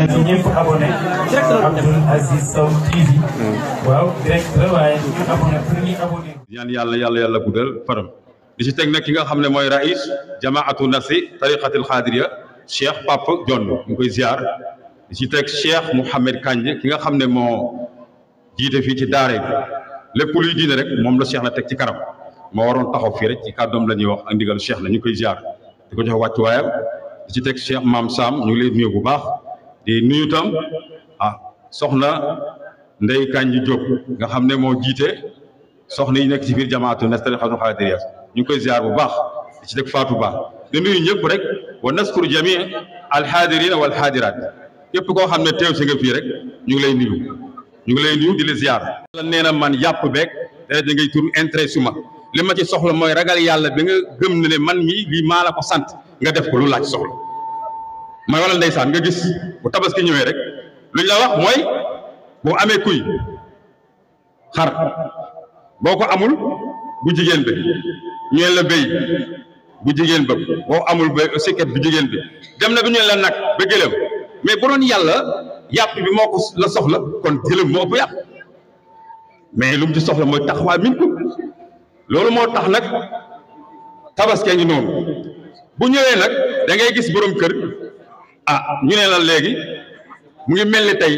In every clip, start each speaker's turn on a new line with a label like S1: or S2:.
S1: na ci ñëpp abonné Abdoul Aziz Sow TV waaw direct la waaye ñu abonné pour ñu abonné
S2: ñaan yàlla guddal faram di ci teg nag ki nga xam ne mooy rais jamaatu nasi tariqatil xaadiriya Cheikh Papa Dione ñu koy ziar di ci teg Cheikh Mouhamed Kandji ki nga xam ne moo jiite fii ci daara bi lépp luy diine rek moom la Cheikh na teg ci kanam moo waroon taxaw fii rek ci kàddoom la ñuy wax ak ndigal Cheikh la ñu koy ziar di ko jox wàccuwaayam di ci teg Cheikh Maam Sam ñu ngi lay nuyu bu baax di nuyu tam soxna Ndey Kandji Diop nga xam ne moo jiite soxna yi nekk ci biir jamaatu nas tariqatul xaadiriya ñu ngi koy ziar bu baax di ci teg Fatou Ba di nuyu ñëpp rek wa naskuru jami alxaadirina wal xaadiraat képp koo xam ne teew si nga fii rek ñu ngi lay nuyu di la ziar. yàlla nee na man yàpp beeg da ngay tur intérêt suma li ma ci soxla mooy ragal yàlla bi nga gëm ne man mii lii maa la ko sant nga def ko lu laaj soxla mooy wala ndeysaan nga gis bu tabaski ñëwee rek luñ la wax mooy boo amee kuy xar boo ko amul bu jigéen bi ñeen la béy bu jigéen ba boo amul ba sikket bu jigéen bi dem na bi ñeen la nag ba gëlëm mais bu doon yàlla yàpp bi moo ko la soxla kon gëlëm moo ëpp yàpp mais lu mu ci soxla mooy taxawaay min ko loolu moo tax nag tabaskee ngi noonu bu ñëwee nag da ngay gis borom kër ñu ne la léegi mu ngi mel ni tey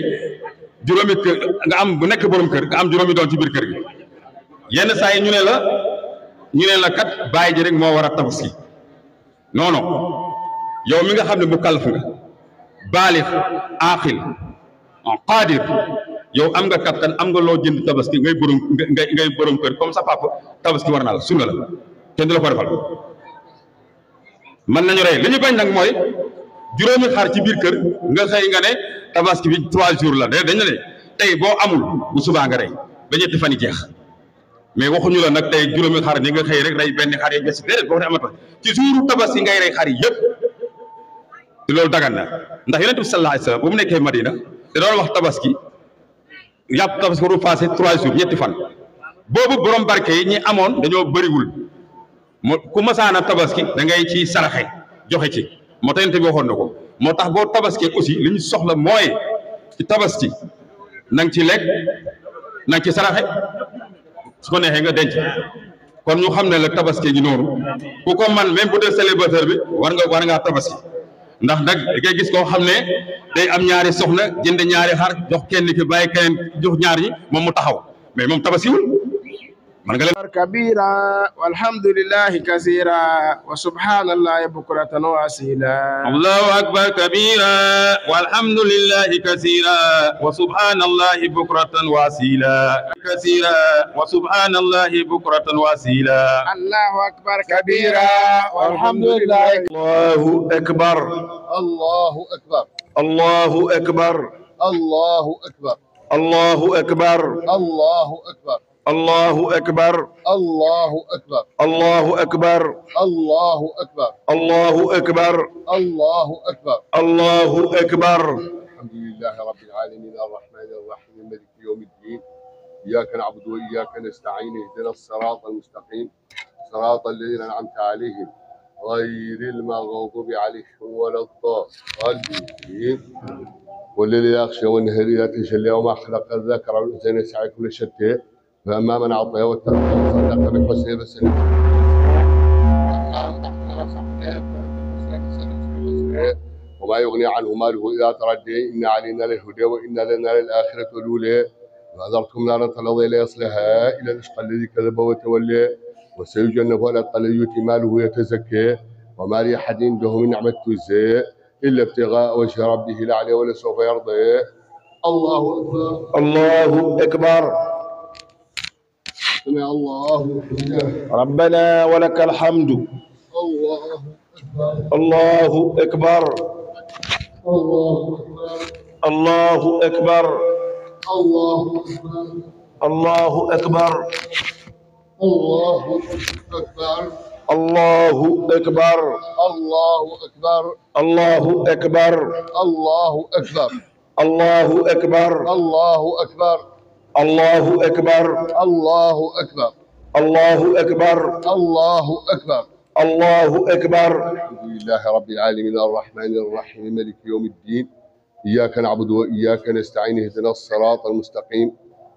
S2: juróomi kër nga am bu nekk borom kër nga am juróomi doon ci biir kër gi yenn saa yi ñu ne la kat bàyyi ji rek moo war a tabaski non non yow mi nga xam ne bu kalaf nga baalix aaxil qaadir yow am nga kattan am nga loo jënd tabaski ngay borom kër comme sa papa tabaski war na la sunna la kenn du la ko defal mën nañu rey li ñu bañ nag mooy juróomi xar ci biir kër nga xëy nga ne tabaski bi 3 jours la dañ ne tey boo amul bu subaa nga rey ba ñetti fan yi jeex mais waxuñu la nag tey juróomi xar ni nga xëy rek rey benn xar yi des déedéet boo ko amata ci suuru tabaski ngay rey xar yi yëpp te loolu dagan na ndax yonent bi sallallahu alayhi wa sallam bu mu nekkee Madina te doon wax tabaski yàpp tabaski waru passé 3 jours ñetti fan boobu borom barke yi ñi amoon dañoo bëriwul ku masaana tabaski da ngay ci saraxe joxe ci moo tax yonent bi waxoon na ko moo tax boo tabaski aussi li ñu soxla mooy ci tabaski na nga ci lekk na nga ci saraxe su ko neexee nga denc kon ñu xam ne la tabaski gi noonu ku ko man même bu dee célibataire bi war ngaa tabaski ndax nag da ngay gis koo xam ne day am ñaari soxna jënd ñaari xar jox kenn ki bàyyi keneen jox ñaar ñi moom mu taxaw mais moom tabaskiwul man nga leen
S3: kabira walhamdulillahi kasira wa subhanallahi bukratan wa asila
S2: allahu akbar kabira walhamdulillahi kasira wa subhanallahi bukratan wa asila kasira wa subhanallahi bukratan wa asila
S3: allahu akbar kabira walhamdulillahi
S4: allahu akbar
S3: allahu akbar
S4: allahu akbar
S3: allahu akbar
S4: allahu akbar
S3: allahu akbar
S4: الله أكبر
S3: الله أكبر
S4: الله أكبر
S3: الله أكبر
S4: الله أكبر
S3: الله أكبر
S4: الله أكبر
S3: الحمد لله رب العالمين الرحمن الرحيم مالك يوم الدين إياك نعبد وإياك نستعين اهدنا الصراط المستقيم صراط الذين أنعمت عليهم غير المغضوب عليهم ولا الضالين والليل يغشى والنهار إذا تجلى وما خلق الذكر والأنثى يسعى كل شتى فأما من أعطى واتقى وصدق بالحسنى فسنه وما يغني عنه ماله إذا تردى إن علينا للهدى وإن لنا للآخرة الأولى وأنذرتكم نارا تلظى لا يصلها إلا الأشقى الذي كذب وتولى وسيجنبها الأتقى الذي يؤتي ماله يتزكى وما لأحد عنده من نعمة تجزى إلا ابتغاء وجه ربه الأعلى ولسوف يرضى الله أكبر
S4: الله أكبر
S3: سمع الله
S4: ربنا ولك الحمد
S3: الله أكبر
S4: الله أكبر
S3: الله أكبر
S4: الله أكبر
S3: الله أكبر
S4: الله أكبر
S3: الله أكبر
S4: الله أكبر
S3: الله أكبر
S4: الله أكبر
S3: الله أكبر
S4: الله أكبر
S3: الله أكبر
S4: الله أكبر
S3: الحمد لله رب العالمين الرحمن الرحيم مالك يوم الدين إياك نعبد وإياك نستعين اهدنا الصراط المستقيم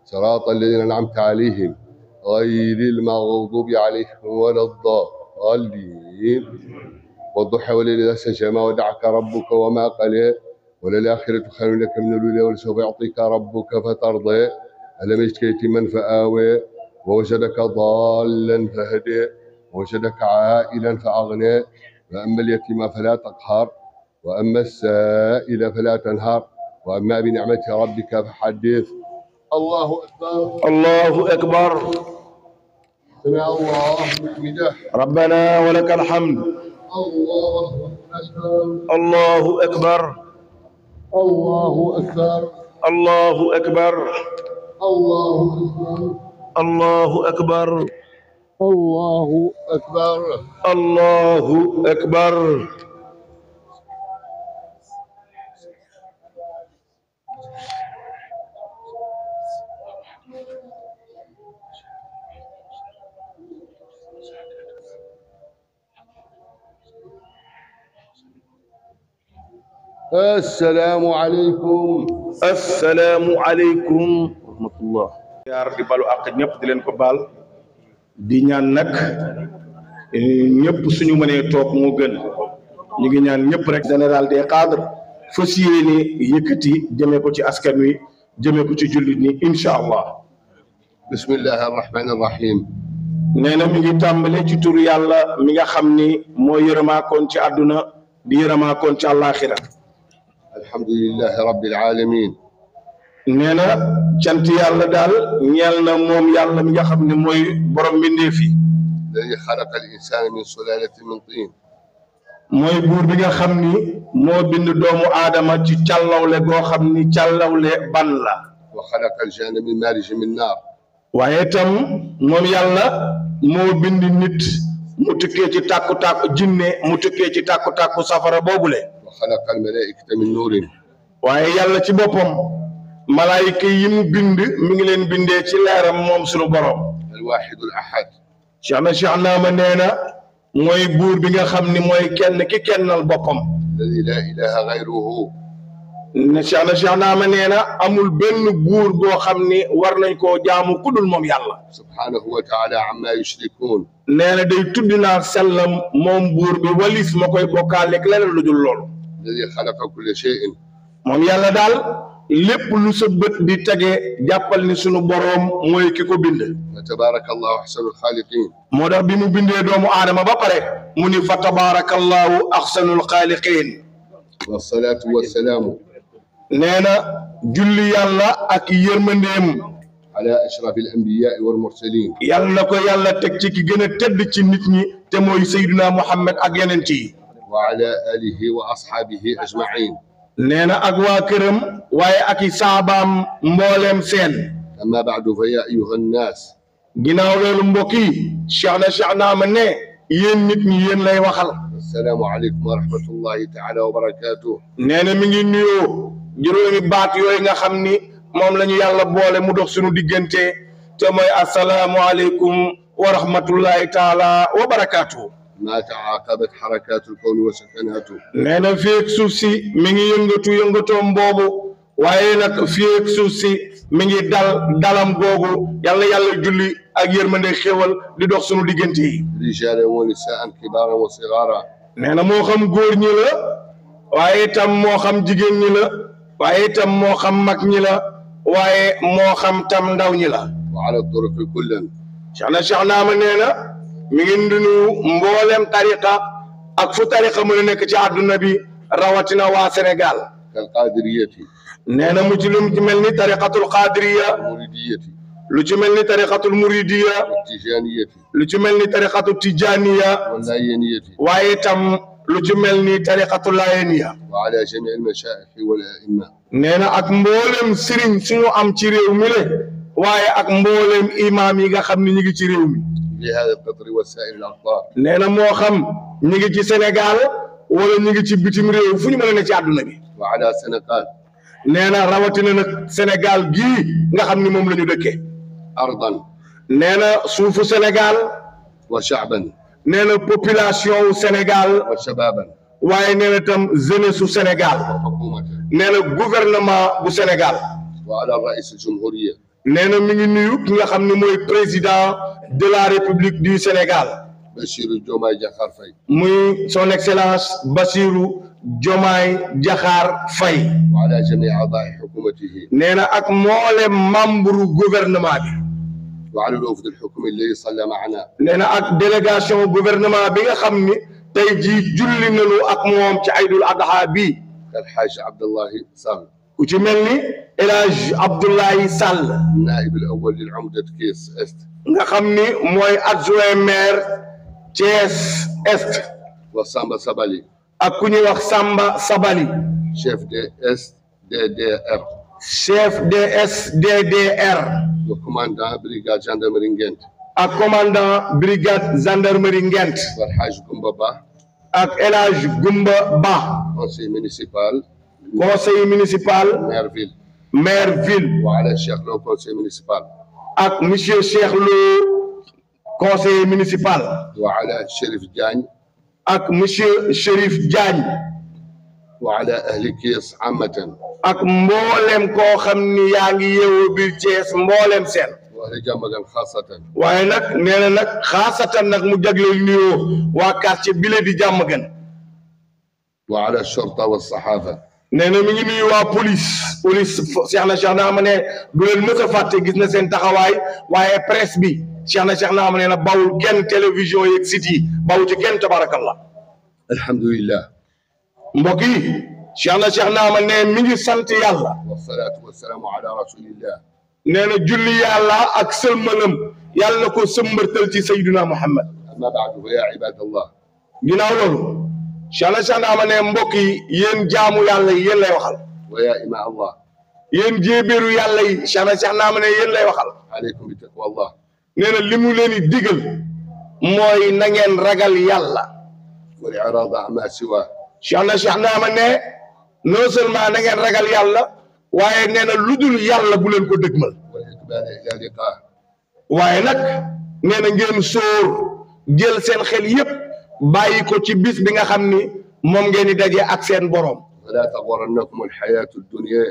S3: صراط الذين أنعمت عليهم غير المغضوب عليهم ولا الضالين والضحى والليل إذا سجى ما ودعك ربك وما قلى وللآخرة خير لك من الأولى ولسوف يعطيك ربك فترضى ألم يجدك يتيما فآوى ووجدك ضالا فهدى ووجدك عائلا فأغنى فأما اليتيم فلا تقهر وأما السائل فلا تنهر وأما بنعمة ربك فحدث. الله أكبر.
S4: الله أكبر.
S3: سمع الله حمده.
S4: ربنا ولك الحمد.
S3: الله أكبر.
S4: الله أكبر.
S3: الله أكبر.
S4: الله أكبر.
S3: الله أكبر.
S4: الله أكبر.
S3: الله أكبر.
S4: الله أكبر.
S3: السلام عليكم.
S4: السلام عليكم ورحمة الله. yaar di balu ak ñëpp di leen ko baal di ñaan nag ñëpp suñu mënee toog moo gën ñu ngi ñaan ñëpp rek général des cadres fas yéene yëkkati jëmee ko ci askan wi jëmee ko ci jullit ñi incha allah.
S3: bismillahi arrahmani arrahim.
S4: nee na mi ngi tàmbale ci turu yàlla mi nga xam ni moo yërëmaakoon ci àdduna di yërëmaakoon ci àllaaxira.
S3: alhamdulillahi rabbil alamin.
S4: nee na cant yàlla daal ñeel na moom yàlla mi nga xam ne mooy borom mbindeef yi.
S3: alladi xalaqa al insana min sulalatin min tin.
S4: mooy buur bi nga xam ni moo bind doomu aadama ci càllawle goo xam ni càllawle ban la.
S3: wa xalaqa al janna min marij min naar.
S4: waaye itam moom yàlla moo bind nit mu tukkee ci tàkku-tàkku jinne mu tukkee ci tàkku-tàkku safara boobule.
S3: wa xalaqa al malaikata min nuurin.
S4: waaye yàlla ci boppam malaayika yi mu bind mi ngi leen bindee ci leeram moom sunu borom.
S3: al waxidu al ahad.
S4: Cheikh Naama nee na mooy buur bi nga xam ni mooy kenn ki kennal boppam.
S3: alladi laa ilaha gayruhu.
S4: ne Cheikh Naama nee na amul benn buur boo xam ni war nañ koo jaamu kudul moom yàlla.
S3: subhanahu wa taala amma yushrikuun.
S4: nee na day tudd naa sellam moom buur bi walis ma koy bokkaaleeg leneen lu dul loolu.
S3: alladi xalaqa kulla cheyin.
S4: moom yàlla daal lépp lu sa bët di tege jàppal ni sunu boroom mooy ki ko bind.
S3: fa tabaraka allahu axsanul xaaliqin.
S4: moo tax bi mu bindee doomu aadama ba pare mu ni fa tabaraka allahu axsanul xaaliqin.
S3: wasalaatu wasalaamu.
S4: nee na julli yàlla ak yërmandeem.
S3: ala ashrafi al anbiyaai wal mursalin.
S4: yàlla na ko yàlla teg ci ki gën a tedd ci nit ñi te mooy Seydina Muhammad ak yeneen yi.
S3: wa ala alihi wa ashaabihi ajmain.
S4: nee na ak waa këram waaye ak i saabaam mbooleem seen.
S3: amma baadu fa yaa ayuha nnaas.
S4: ginnaaw loolu mbokk yi Cheikh Naama ne yéen nit ñi yéen lay waxal.
S3: assalaamu aleykum wa rahmatullahi taala wa barakaatuh.
S4: nee na mi ngi nuyoo juróomi baat yooyu nga xam ni moom la ñu yàlla boole mu dox suñu diggante te mooy assalaamu aleykum wa rahmatullahi taala wa barakaatuh.
S3: ما تعاقبت حركات الكون وسكناته.
S4: nee na fii ak suuf si mi ngi yëngatoom boobu waaye nag fii ak suuf si mi ngi dalam googu yàlla julli ak yërmande xéwal di dox sunu diggante yi.
S3: رجالا ونساء كبارا وصغارا.
S4: nee na moo xam góor ñi la waaye itam moo xam jigéen ñi la waaye itam moo xam mag ñi la waaye moo xam tam ndaw ñi la.
S3: وعلى الطرق كلا.
S4: Cheikh Naama nee na mi ngi nuyu mboolem tariqa ak fu tariqa mën a nekk ci àdduna bi rawatina waa Sénégal.
S3: كالقادرية.
S4: nee na mu ci lu ci mel ni tariqatul qaadiriya.
S3: المريدية.
S4: lu ci mel ni tariqatul muridiya.
S3: والتيجانية.
S4: lu ci mel ni tariqatul tijaniya.
S3: واللاينية.
S4: waaye itam lu ci mel ni tariqatul layeniya.
S3: وعلى جميع المشايخ والأئمة.
S4: nee na ak mboolem sëriñ suñu am ci réew mi le waaye ak mboolem imaam yi nga xam ne ñu ngi ci réew mi.
S3: لهذا القطر وسائر الأقطار.
S4: nee na moo xam ñu ngi ci Sénégal wala ñu ngi ci bitim réew fu ñu mën a ne ci àdduna bi.
S3: وعلى سنغال.
S4: nee na rawatina nag Sénégal gii nga xam ni moom la ñu dëkkee.
S3: أرضا.
S4: nee na suufu Sénégal.
S3: وشعبا.
S4: nee na population wu Sénégal.
S3: وشبابا.
S4: waaye nee na tam jeunesse su Sénégal.
S3: وحكومة.
S4: nee na gouvernement bu Sénégal
S3: وعلى رئيس الجمهورية
S4: nee na mi ngi nuyu ki nga xam ne mooy président de la République du Sénégal
S3: بشير Diomaye Diakhar Faye
S4: muy son excellence Bassirou Diomaye Diakhar Faye
S3: وعلى جميع أعضاء حكومته
S4: nee na ak mboolem membre gouvernement bi
S3: وعلى الوفد الحكومي الذي صلى معنا
S4: nee na ak délégation gouvernement bi nga xam ni tey jii julli nañu ak moom ci Aïdul Adha bi
S3: الحاج عبد الله سال
S4: ku ci mel ni El Hadj Abdoulaye Sall
S3: النائب الأول للعمدة كيس است
S4: nga xam ni mooy adjoint maire Thiès Est
S3: وسامبا سبالي
S4: ak ku ñuy wax Samba Sabali
S3: شيف دي اس دي دي ار
S4: chef DSDDR
S3: وكوماندان بريغاد جاندرمري نجنت
S4: ak commandant brigade gendarmerie Ngent
S3: والحاج كومبابا
S4: ak El Hadj Goumba Ba
S3: كونسي مينيسيبال
S4: conseiller municipal
S3: ميرفيل
S4: maire ville
S3: وعلى الشيخ لو كونسي مينيسيبال
S4: ak monsieur Cheikh Lo conseiller municipal
S3: وعلى شريف جاني
S4: ak monsieur Chérif Diagne
S3: وعلى أهل كيس عامة
S4: ak mboolem koo xam ni yaa ngi yeewoo biir Thiès mboolem seen
S3: وأهل جامعة خاصة
S4: waaye nag nee na nag xaasatan nag mu jagleel nuyoo waa quartier bile di Diamaguène
S3: وعلى الشرطة والصحافة
S4: nee na mi ngi nuyu waa police Cheikh na ma ne du leen mës a fàtte gis na seen taxawaay waaye presse bi Cheikh na ma ne na bawul kenn télévision yeeg site yi bawu ci kenn tabarakallah
S3: الحمد لله
S4: mbokk yi Cheikh na ma ne mi ngi sant yàlla
S3: والصلاة والسلام على رسول الله
S4: nee na julli yàlla ak sëlmalam yàlla na ko sëmbartal ci Seydina Muhammad
S3: أما بعد فيا عباد الله
S4: ginnaaw loolu Cheikh na ma ne mbokk yi yéen jaamu yàlla yi yéen lay waxal
S3: ويا إماء الله
S4: yéen jéebéeru yàlla yi Cheikh na ma ne yéen lay waxal
S3: عليكم بتقوى الله
S4: nee na li mu leen di digal mooy na ngeen ragal yàlla
S3: والإعراض عما سواه
S4: Cheikh na ma ne non seulement na ngeen ragal yàlla waaye nee na lu dul yàlla bu leen ko dëgmal
S3: والإقبال إلى لقاه
S4: waaye nag nee na ngeen sóor jël seen xel yépp bàyyi ko ci bis bi nga xam ni moom ngeen di daje ak seen borom
S3: فلا تغرنكم الحياة الدنيا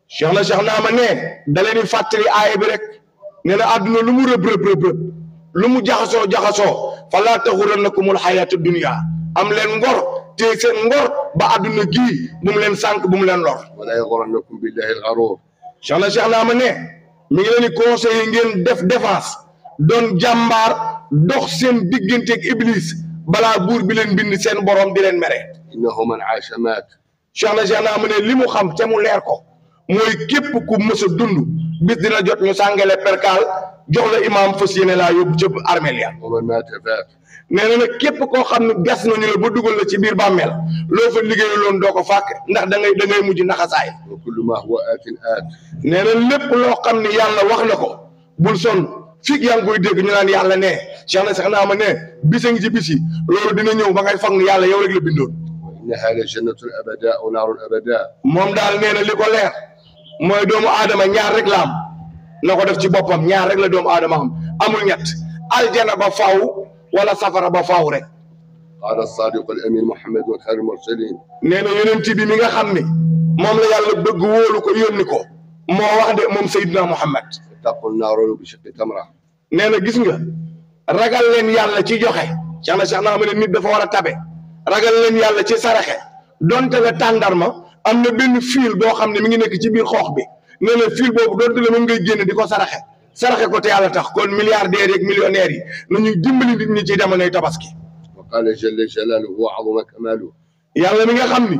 S4: Cheikh na ma ne da leen di fàttali aaya bi rek nee na àdduna lu mu rëb lu mu jaxasoo falaa taxurannakumul xayaatu dunya am leen ngor te seen ngor ba àdduna gii bu mu leen sànq bu mu leen lor
S3: ولا يغرنكم بالله الغرور
S4: Cheikh na ma ne mi ngi leen di conseiller ngeen def défense doon jàmbaar dox seen digganteeg iblis balaa buur bi leen bind seen borom di leen mere
S3: إنه من عاش مات
S4: Cheikh na ma ne li mu xam te mu leer ko mooy képp ku mës a dund bis dina jot ñu sàngale perkaal jox la imaam fas yéene laa yóbbu ca armeel ya
S3: ومن مات فات
S4: nee na nag képp koo xam ne gas nañu la ba dugal la ci biir bàmmeel loo fa liggéeyu loon doo ko fàkk ndax da ngay mujj naxasaay
S3: وكل ما هو آت آت
S4: nee na lépp loo xam ne yàlla wax na ko bul sonn fii yaa ngi koy dégg ñu naan yàlla ne Cheikh na ma ne bisa ngi ci bis yi loolu dina ñëw ba ngay foog ne yàlla yow rek la bindoon
S3: وإنها لجنة الأبداء ونار الأبداء
S4: moom daal nee na li ko leer mooy doomu aadama ñaar rek la am na ko def ci boppam ñaar rek la doomu aadama am amul ñett aljana ba faaw wala safara ba faaw rek
S3: قال الصادق الأمين محمد خير المرسلين
S4: nee na yonent bi mi nga xam ne moom la yàlla bëgg wóolu ko yónni ko moo wax de moom Seydina Muhammad
S3: اتقوا النار ولو بشق تمرة
S4: nee na gis nga ragal leen yàlla ci joxe Cheikh na ma ne nit dafa war a tabe ragal leen yàlla ci saraxe donte la tàndarma am na benn fiil boo xam ne mi ngi nekk ci biir xoox bi nee na fiil boobu donte la moom ngay génn di ko saraxe ko te yàlla tax kon milliardaires yeeg millionnaires yi nañuy dimbali nit ñi ci jamonoy tabaski
S3: وقال جل جلاله وعظم كماله
S4: yàlla mi nga xam ni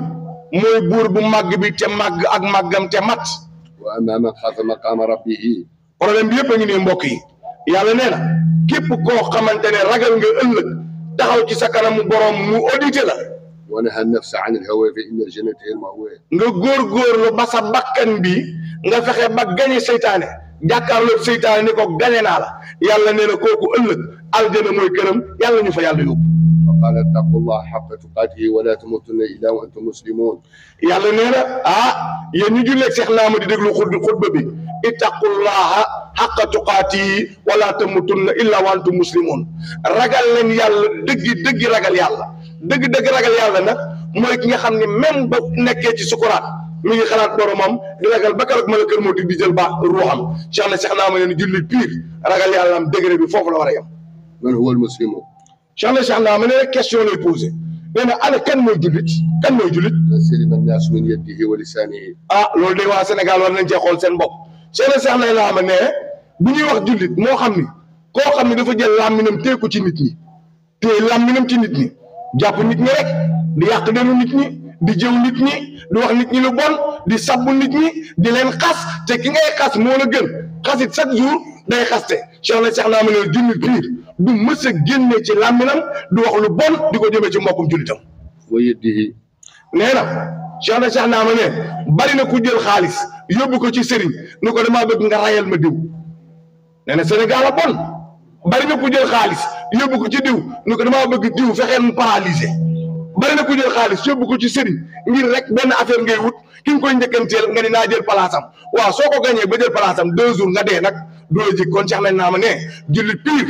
S4: mooy buur bu màgg bi te màgg ak màggam te mat
S3: وأما من خاف مقام ربه
S4: problème bi yëpp a ngi ne mbokk yi yàlla nee na képp koo xamante ne ragal nga ëllëg taxaw ci sa kanamu borom mu audité la
S3: ونهى النفس عن الهوى فإن الجنة هي المأوى
S4: nga góorgóorlu ba sa bakkan bi nga fexe ba gañe seytaane jàkkaarloog seytaane ni ko gañe naa la yàlla nee na kooku ëllëg aljana mooy këram yàlla ñu fa yàlla yóbbu
S3: وقال اتقوا الله حق تقاته ولا تموتن إلا وأنتم مسلمون
S4: yàlla nee na yéen ñu julleeg Seex Naama di déglu xutba bi ittaqullaha xaqa tuqaatihi wala tamutunna illa wa antum muslimun ragal leen yàlla dëgg ragal yàlla dëgg ragal yàlla nag mooy ki nga xam ne même ba nekkee ci sukuraat mi ngi xalaat boromam di ragal ba keroog malakal mawti di jël ba ruuxam Cheikh na Cheikh naa ma ne jullit pire ragal yàlla am degré bi foofu la war a yem.
S3: من هو المسلم؟
S4: Cheikh na Cheikh naa ma ne question lay posé nee na ana kan mooy jullit kan mooy jullit.
S3: من سلم الناس من يده ولسانه.
S4: ah loolu de waa Sénégal war nañ cee xool seen bopp Cheikh na Cheikh naa ma ne bu ñuy wax jullit moo xam ni koo xam ni dafa jël làmminam téye ko ci nit ñi téye làmminam ci nit ñi jàpp nit ñi rek di yàq deru nit ñi di jëw nit ñi di wax nit ñi lu bon di sabbu nit ñi di leen xas te ki ngay xas moo la gën xasit chaque jour day xaste Cheikh na Cheikh naa ma ne jullit piir du mës a génne ci làmminam du wax lu bon di ko jëmee ci mbokkum jullitam.
S3: ويده.
S4: nee na Cheikh na Cheikh naa ma ne bari na ku jël xaalis yóbbu ko ci sëriñ ni ko damaa bëgg nga rayal ma diw nee na Sénégal a bon bari na ku jël xaalis yóbbu ko ci diw ni ko damaa bëgg diw fexeel mu paralysé bari na ku jël xaalis yóbbu ko ci sëriñ ngir rek benn affaire ngay wut ki nga koy njëkkanteel nga ni naa jël palaasam waaw soo ko gañee ba jël palaasam 2 jours nga dee nag doo la jig kon Cheikh nañ naa ma ne jullit piir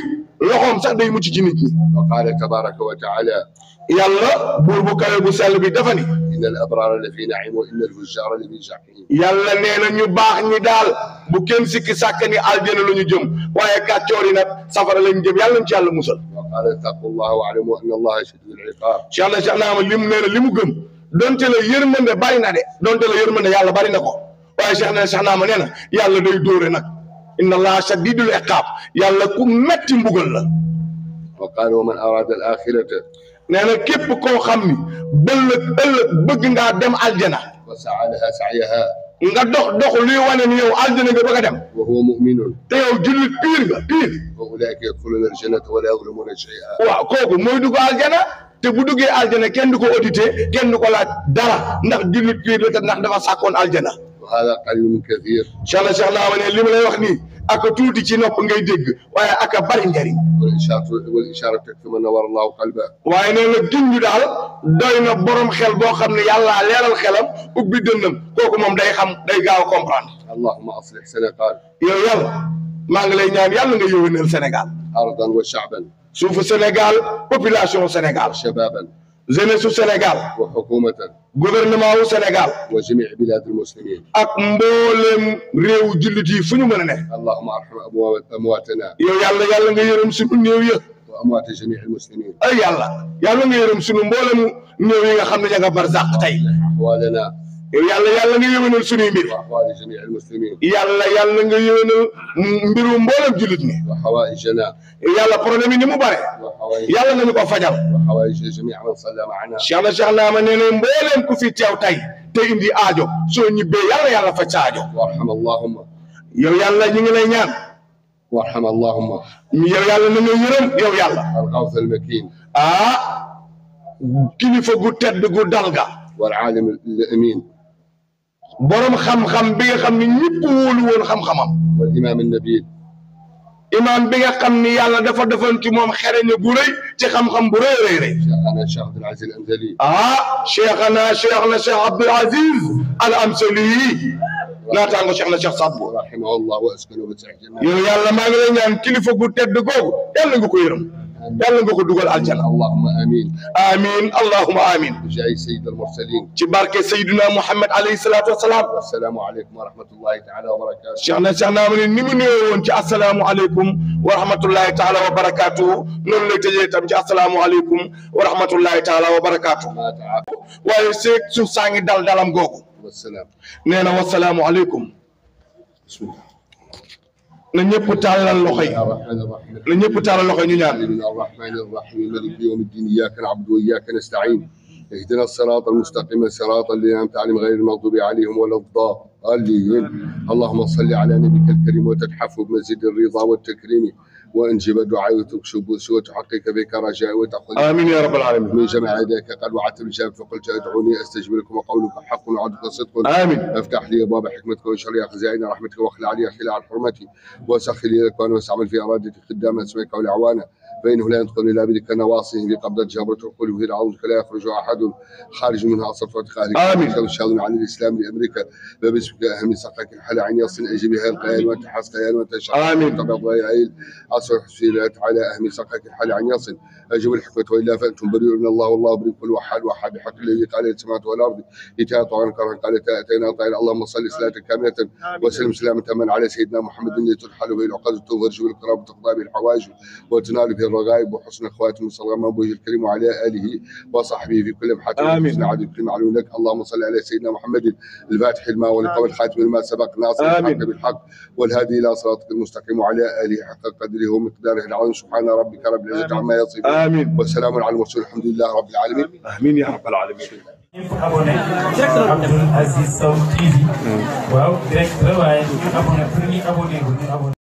S4: loxoom sax day mucc ci nit ñi.
S3: وقال تبارك وتعالى
S4: yàlla buur bu kawe bu sell bi dafa ni
S3: إن الأبرار لفي نعيم وإن الفجار لفي جحيم.
S4: yàlla nee na ñu baax ñi daal bu kenn sikki sàkk ni aljana la ñu jëm waaye kàccoor yi nag safara lañ jëm yàlla nañ ci yàlla musal.
S3: وقال اتقوا الله واعلموا أن الله شديد العقاب.
S4: Cheikh na Cheikh naa ma lim nee na li mu gëm donte la yërmande bari na de donte la yërmande yàlla bari na ko waaye Cheikh na Cheikh naa ma nee na yàlla day dóore nag inna allaha shadidul iqaab yàlla ku metti mbugal la.
S3: وقال ومن أراد الآخرة
S4: nee na képp koo xam ni ëllëg bëgg ngaa dem aljana
S3: وسعى لها سعيها
S4: nga dox luy wane ni yow aljana nga bëgg a dem
S3: وهو مؤمن
S4: te yow jullit piir nga piir
S3: فأولئك يدخلون الجنة ولا يظلمون شيئا.
S4: waaw kooku mooy dugg aljana te bu duggee aljana kenn du ko audité kenn du ko laaj dara ndax jullit piir la te ndax dafa sàkkoon aljana.
S3: وهذا قليل من كثير.
S4: Cheikh na Cheikh naa ma ne li ma lay wax nii aka tuuti ci nopp ngay dégg waaye aka bari njariñ
S3: والإشارة تكفي من نور الله قلبه.
S4: waaye nee na junj daal doy na borom xel boo xam ne yàlla leeral xelam ubbi dënnam kooku moom day xam day gaaw a comprendre.
S3: اللهم أصلح سنغال
S4: yow yàlla maa ngi lay ñaan yàlla nga yëwénal Sénégal
S3: أرضا وشعبا
S4: suufu Sénégal population Sénégal
S3: وشبابا
S4: jeunesse su Sénégal
S3: وحكومة
S4: gouvernement wu Sénégal
S3: وجميع بلاد المسلمين.
S4: ak mboolem réewu jullit yi fu ñu mën a ne.
S3: اللهم ارحم امواتنا
S4: yow yàlla nga yërëm sunu néew ya
S3: واموات جميع المسلمين.
S4: ay yàlla nga yërëm sunu mboolemu néew yi nga xam ne ña nga barzaq tey
S3: احوالنا
S4: yow yàlla nga yëwénal sunuy mbir
S3: واحوال جميع المسلمين.
S4: yàlla nga yëwénal mbiru mboolem jullit ñi
S3: وحوائجنا
S4: yàlla problème yi ni mu bare
S3: وحوائج
S4: yàlla nañu ko fajal.
S3: وحوائج جميع من صلى معنا.
S4: Cheikh na Cheikh naa ma nee na mbooleem ku fi teew tey te indi aajo soo ñibbee yàlla faj sa aajo.
S3: وارحم اللهم
S4: yow yàlla ñu ngi lay ñaan
S3: وارحم اللهم
S4: yow yàlla na nga yërëm yow yàlla
S3: الغوث المكين
S4: kilifa gu tedd gu dal ga
S3: والعالم الامين
S4: borom xam-xam bi nga xam ni ñëpp wóolu woon xam-xamam
S3: والامام النبيل
S4: imaam bi nga xam ni yàlla dafa defoon ci moom xereñe bu rëy ci xam-xam bu rëy rëy
S3: شيخنا الشيخ عبد العزيز الأنزلي.
S4: cheikhana Cheikh Abdoul Aziz Al Amsali naataango Cheikh na Cheikh Saad Bou
S3: رحمه الله واسكنه بسعه الجنه.
S4: yow yàlla maa ngi lay ñaan kilifa gu tedd googu yàlla nga ko yërëm yàlla nga ko dugal aljana.
S3: اللهم امين.
S4: amiin allahumma amiin.
S3: بجاه سيد المرسلين.
S4: ci barke Seydina Muhammad alayhi salaatu wa salaam.
S3: والسلام عليكم ورحمه الله تعالى وبركاته.
S4: Cheikh na Cheikh naa ma ne ni mu nuyoo woon ci asalaamualeykum wa rahmatullahi taala wa barakaatu noonu lay tëjee tam ci asalaamualeykum wa rahmatullahi taala wa barakaatu.
S3: ما تعافى.
S4: waaye seeg suuf saa ngi dal dalam googu.
S3: والسلام.
S4: nee na wasalaamualeykum.
S3: بسم الله.
S4: na ñëpp tàllal loxo yi.
S3: الرحمن الرحيم.
S4: na ñëpp tàllal loxo yi ñu ñaan.
S3: الرحمن الرحيم مالك يوم الدين اياك نعبد واياك نستعين اهدنا الصراط المستقيم صراط الذين انعمت عليهم غير المغضوب عليهم ولا الضالين. اللهم صل على نبيك الكريم وتتحف بمزيد الرضا والتكريم وانجب دعاء وتكشف وتحقق بك رجاء وتاخذ
S4: amiin yaa rabbal aalamiin.
S3: من جمع يديك قد وعدت بالجاب فقلت ادعوني استجب لكم وقولك حق وعدك صدق.
S4: amiin.
S3: افتح لي ابواب حكمتك وانشر لي خزائن رحمتك واخلع لي خلاع حرمتي وسخر لي لك وانا واستعمل في ارادتي خدام اسمك والاعوان فإنه لا ينطق إلا بذكر نواصيه بقبضة جبرة عقوله في العظم فلا يخرج أحد خارج منها صفوة خارج.
S4: آمين.
S3: شاذ عن الإسلام لأمريكا باسمك أهم سقاك الحل عن يصل أجبها القيان وتحس قيان وتشعر.
S4: آمين.
S3: تبع ضيعيل أصل حسيلات على أهم سقاك الحل عن يصل أجب الحكمة وإلا فأنتم بريئون الله والله بريء كل وحد بحق الذي قال السماوات والأرض إتاء طعنا كرها قال أتينا طعنا. اللهم صل صلاة كاملة وسلم سلاما تاما على سيدنا محمد الذي ترحل به العقد وتفرج به الكرام وتقضى به الحوائج وتنال به الرغائب وحسن خواتم صلى الله عليه وسلم الكريم وعلى آله وصحبه في كل محط وحسن عدد كل معلوم لك. اللهم صل على سيدنا محمد الفاتح الماء والقول الخاتم الماء سبق ناصر الحق بالحق والهادي إلى صراطك المستقيم وعلى آله حق قدره ومقداره العظيم. سبحان ربك رب العزة عما يصفون. آمين. والسلام على المرسلين الحمد لله رب العالمين.
S4: آمين يا رب العالمين.
S1: Abdul Aziz Sow TV waaw direct la waaye ñu abonné pour ñu abonné